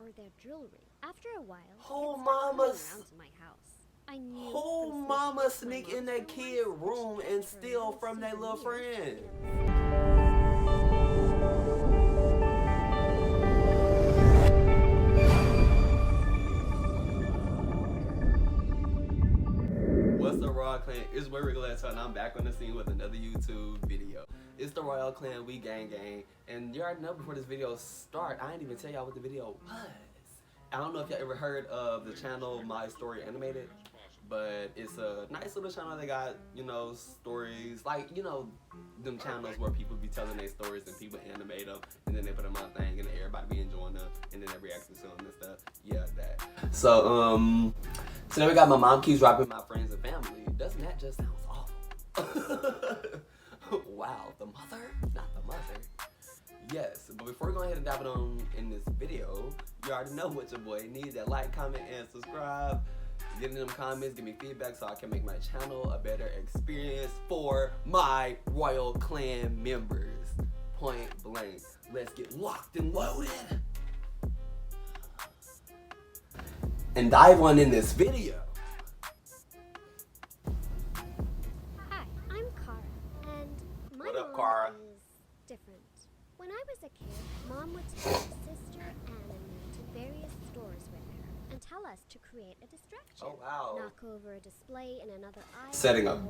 or their jewelry. After a while, Whole kids started coming mamas. around to my house. I knew Whole from mama sneaking sneak into in my that mom's kid store once room that and she kept her steal little from their little souvenirs friend. in a What's the Royal Clan? It's Way Regular and I'm back on the scene with another YouTube video. It's the Royal Clan, we gang. And you already know before this video start, I didn't even tell y'all what the video was. I don't know if y'all ever heard of the channel My Story Animated, but it's a nice little channel. They got, you know, stories, like, you know, them channels where people be telling their stories and people animate them and then they put them on thing and everybody be enjoying them and then they react to them and stuff. Yeah, that. So then we got my mom keeps dropping my friends and family. Doesn't that just sound awful? Wow, the mother? Not the mother. Yes, but before we go ahead and dive it on in this video, you already know what your boy needs. That like, comment, and subscribe. Get in them comments, give me feedback so I can make my channel a better experience for my Royal Clan members. Point blank. Let's get locked and loaded. And dive on in this video. Hi, I'm Cara, and my What up, mom Cara? is different. When I was a kid, Mom would take my sister Anne and me to various stores with her and tell us to create a distraction. Oh, wow. Knock over a display in another aisle. Setting or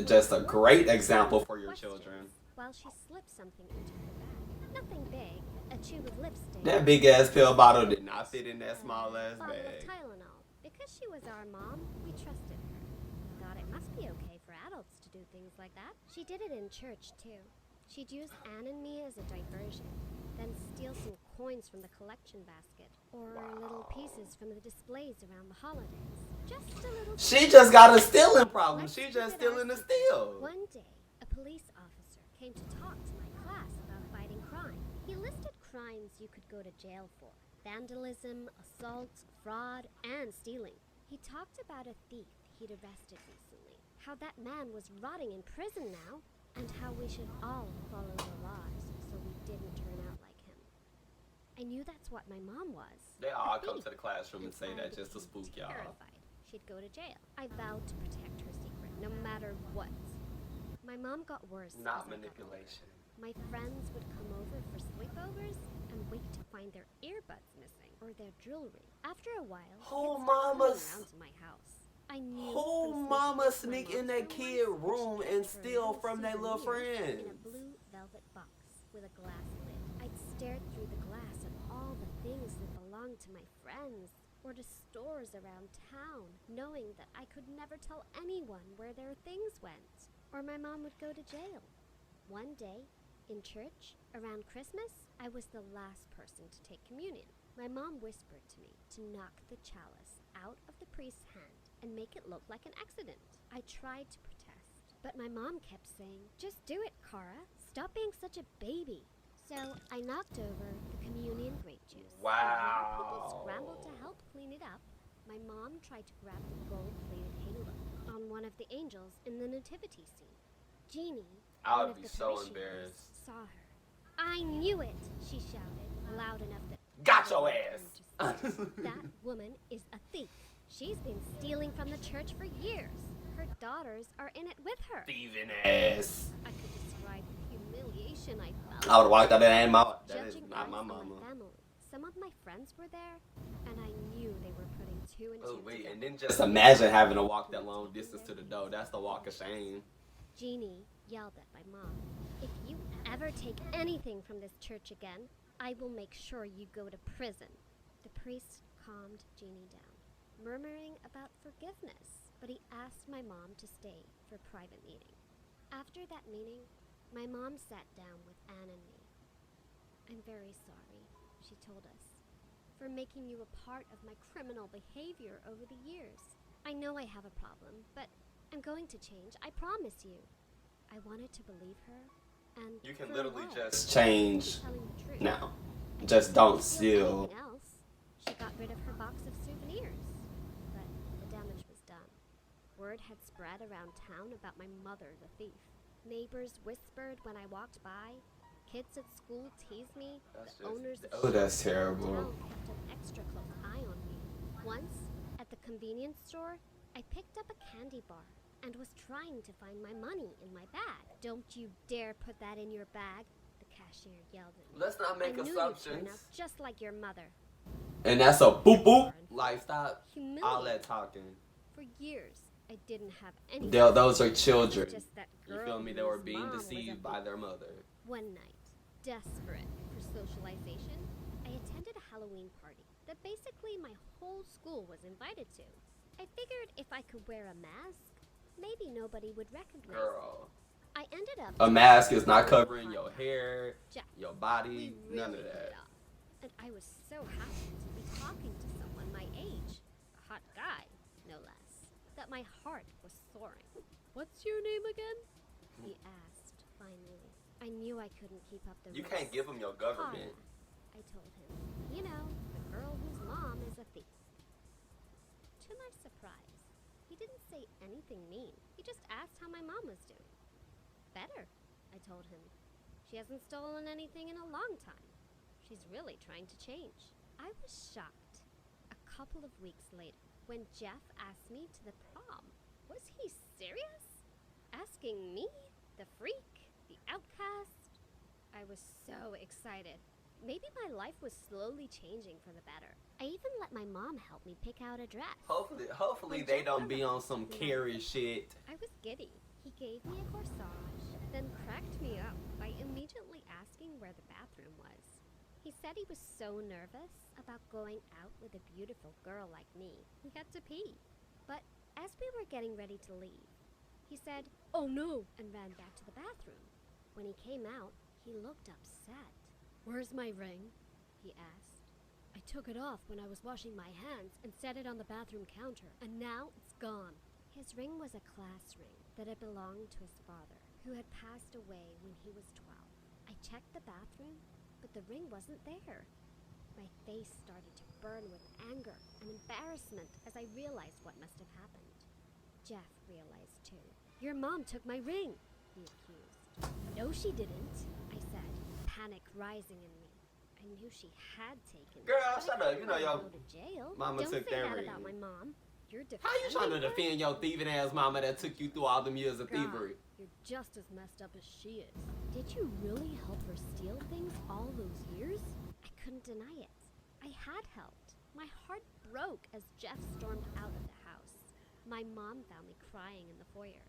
just a ask great questions example for your questions children. while she slipped something into her bag. Nothing big, a tube of lipstick. That big ass pill bottle did not fit in that small ass bottle of bag. Tylenol. Because she was our mom, we trusted her. Thought it must be okay for adults to do things like that. She did it in church too. She'd use Anne and me as a diversion, then steal some coins from the collection basket, or little pieces from the displays around the holidays. Just a little. She just got a stealing problem. She just stealing the steal. One day, a police officer came to talk to my class about fighting crime. He listed crimes you could go to jail for: vandalism, assault, fraud, and stealing. He talked about a thief he'd arrested recently, how that man was rotting in prison now, and how we should all follow the laws so we didn't turn out like him. I knew that's what my mom was. They all come to the classroom and say that just to spook y'all. Terrified she'd go to jail. I vowed to protect her secret, no matter what. My mom got worse. Not as I got manipulation. older. My friends would come over for sleepovers and wait to find their earbuds missing or their jewelry. After a while, Whole kids started coming mamas. around to my house. I knew Whole from mama sneaking sneak in into my that mom's kid store room once she and kept her steal from their little souvenirs friends. in a blue velvet box with a glass lid. I'd stared through the glass at all the things that belonged to my friends or to stores around town, knowing that I could never tell anyone where their things went, or my mom would go to jail. One day, in church, around Christmas, I was the last person to take communion. My mom whispered to me to knock the chalice out of the priest's hand and make it look like an accident. I tried to protest, but my mom kept saying, "Just do it, Cara. Stop being such a baby." So I knocked over the communion grape juice. And while people scrambled to help clean it up, my mom tried to grab the gold-plated halo on one of the angels in the nativity scene. Jeannie, I one would of be the so parishioners, embarrassed. saw her. "I knew it," she shouted, loud enough that Got your everyone ass. turned to see. That woman is a thief. She's been stealing from the church for years. Her daughters are in it with her. Thieving ass. I could describe the humiliation I felt. I would have walked out of that mouth. That is Judging not my eyes on mama. my family. Some of my friends were there, and I knew they were putting two and Oh two wait, together. and then just imagine having to walk that long distance to the door. That's the walk of shame. Jeannie yelled at my mom, "If you ever take anything from this church again, I will make sure you go to prison." The priest calmed Jeannie down, murmuring about forgiveness, but he asked my mom to stay for a private meeting. After that meeting, my mom sat down with Anne and me. "I'm very sorry," she told us, "for making you a part of my criminal behavior over the years. I know I have a problem, but I'm going to change, I promise you." I wanted to believe her, and You can for a literally while, just she change was telling the truth. now. I Just didn't don't steal steal. anything else. She got rid of her box of souvenirs, but the damage was done. Word had spread around town about my mother, the thief. Neighbors whispered when I walked by. Kids at school teased me. That's The owners of oh, that's shops around terrible. town kept an extra Once, at the convenience store, I picked up a candy bar and was trying to find my money in my bag. Don't you dare put that in your bag, the cashier yelled at me. Let's not make I knew assumptions. you'd turn out just like your mother. And that's a boop boop. Like, stop all that talking. For years, I didn't have any. Those are children. Just that You girl feel me? They were being whose mom was deceived by their mother. One night, desperate for socialization, I attended a Halloween party that basically my whole school was invited to. I figured if I could wear a mask, maybe nobody would recognize Girl. me. I ended up. A mask is not covering your hair, Jeff, your body, we none really of hit that. it off. And I was so happy to be talking to someone my age, a hot guy, no less, that my heart was soaring. What's your name again? He asked, finally. I knew I couldn't keep up the You race. can't give them your government. Kara, I told him. You know, the girl whose mom is a thief. To my surprise, he didn't say anything mean. He just asked how my mom was doing. Better, I told him. She hasn't stolen anything in a long time. She's really trying to change. I was shocked. A couple of weeks later, when Jeff asked me to the prom. Was he serious? Asking me, the freak, the outcast? I was so excited. Maybe my life was slowly changing for the better. I even let my mom help me pick out a dress. Hopefully they don't be on some Carrie shit. I was giddy. He gave me a corsage, then cracked me up by immediately asking where the bathroom was. He said he was so nervous about going out with a beautiful girl like me. He had to pee. But as we were getting ready to leave, he said, "Oh no," and ran back to the bathroom. When he came out, he looked upset. "Where's my ring?" he asked. "I took it off when I was washing my hands and set it on the bathroom counter, and now it's gone." His ring was a class ring that had belonged to his father, who had passed away when he was 12. I checked the bathroom, but the ring wasn't there. My face started to burn with anger and embarrassment as I realized what must have happened. Jeff realized too. "Your mom took my ring," he accused. "No, she didn't," I said, panic rising in me. I knew she had taken it. Girl, but I shut up. You know couldn't let her your go to jail. mama Don't took say that that ring. about my mom. You're How you trying to defending her? defend your thieving ass mama that took you through all them years of God, thievery? you're just as messed up as she is. Did you really help her steal things all those years? I couldn't deny it. I had helped. My heart broke as Jeff stormed out of the house. My mom found me crying in the foyer.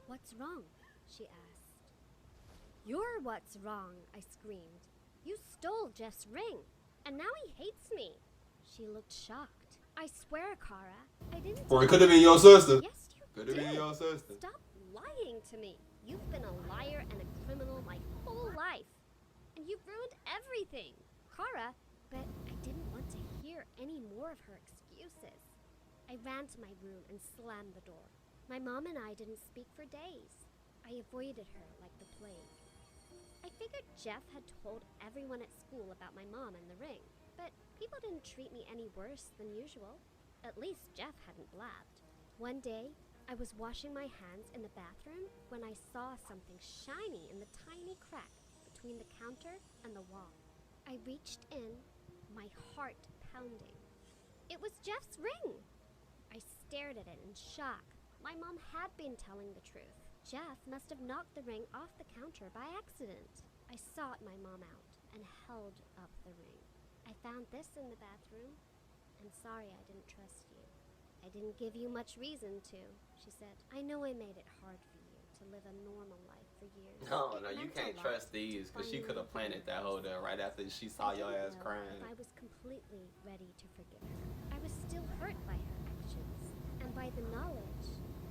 "What's wrong?" she asked. "You're what's wrong," I screamed. "You stole Jeff's ring, and now he hates me." She looked shocked. "I swear, Kara, I didn't." Or it could have been your sister. Yes, you Could have been did. your sister. Stop lying to me. You've been a liar and a criminal my whole life. And you've ruined everything. Kara, but I didn't want to hear any more of her excuses. I ran to my room and slammed the door. My mom and I didn't speak for days. I avoided her like the plague. I figured Jeff had told everyone at school about my mom and the ring, but people didn't treat me any worse than usual. At least Jeff hadn't blabbed. One day, I was washing my hands in the bathroom when I saw something shiny in the tiny crack between the counter and the wall. I reached in, my heart pounding. It was Jeff's ring! I stared at it in shock. My mom had been telling the truth. Jeff must have knocked the ring off the counter by accident. I sought my mom out and held up the ring. "I found this in the bathroom. I'm sorry I didn't trust you." "I didn't give you much reason to," she said. "I know I made it hard for you to live a normal life for years." No, It you meant a can't lot trust these to because she finally could have open planted my that whole eyes. day right after she saw I your didn't ass know crying. if I was completely ready to forgive her. I was still hurt by her actions and by the knowledge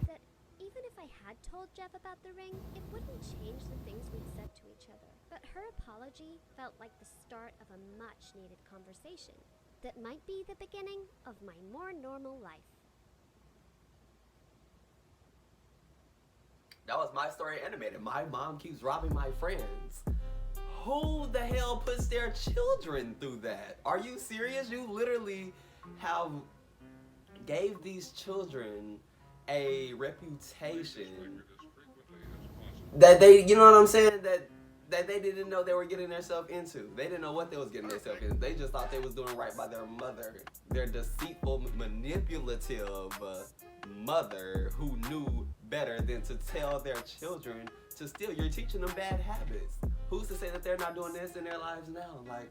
that even if I had told Jeff about the ring, it wouldn't change the things we'd said to each other. But her apology felt like the start of a much-needed conversation that might be the beginning of my more normal life. That was my story animated. My mom keeps robbing my friends. Who the hell puts their children through that? Are you serious? You literally have gave these children a reputation that they, you know what I'm saying? That that they didn't know they were getting themselves into. They didn't know what they was getting themselves into. They just thought they was doing right by their mother. Their deceitful, manipulative mother who knew better than to tell their children to steal. You're teaching them bad habits. Who's to say that they're not doing this in their lives now? Like,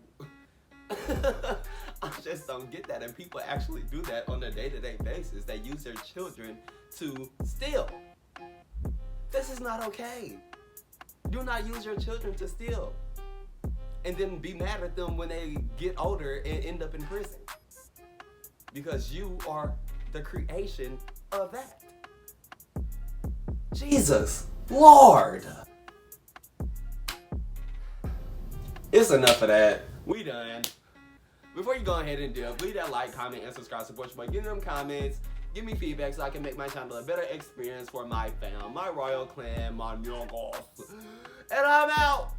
I just don't get that. And people actually do that on a day-to-day basis. They use their children to steal. This is not okay. Do not use your children to steal and then be mad at them when they get older and end up in prison, because you are the creation of that. Jesus Lord. It's enough of that. We done. Before you go ahead and dip, leave that like, comment, and subscribe. Support your boy. Give them comments. Give me feedback so I can make my channel a better experience for my fam, my royal clan, my young boss. And I'm out.